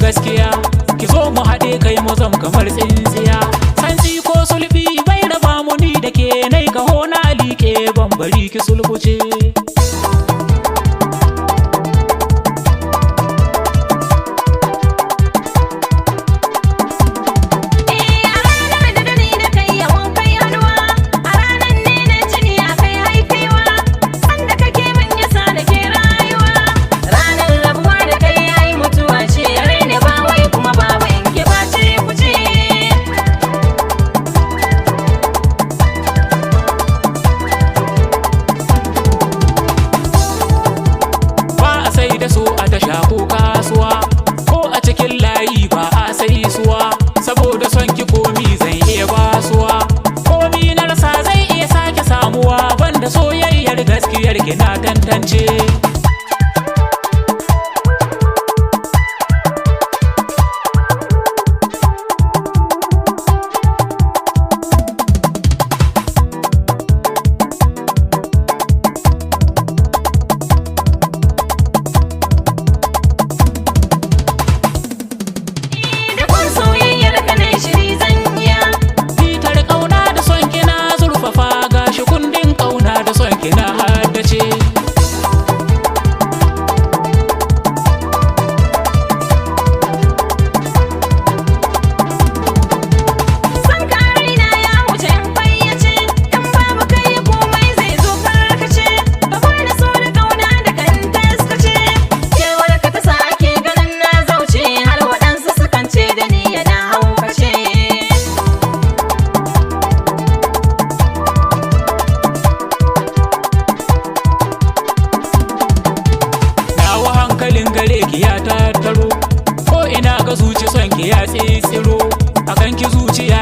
gaskiya, ki zo mu haɗe kai mu zam kamar tsintsiya. Santsi ko sulbi bai raba mu ni da ke, nai kaho na liƙe ban bari ki sulbuce. Da so a tasha ko kasuwa ko a cikin layi ba a sai suwa, saboda son ki komi zan iya basuwa, komi na rasa zai iya sake samuwa, banda soyayyar gaskiyar ki na tantance. Hankalin gare ki ya tattaro, ko ina ga zuci son ki ya tsitsiro, akan ki zuciya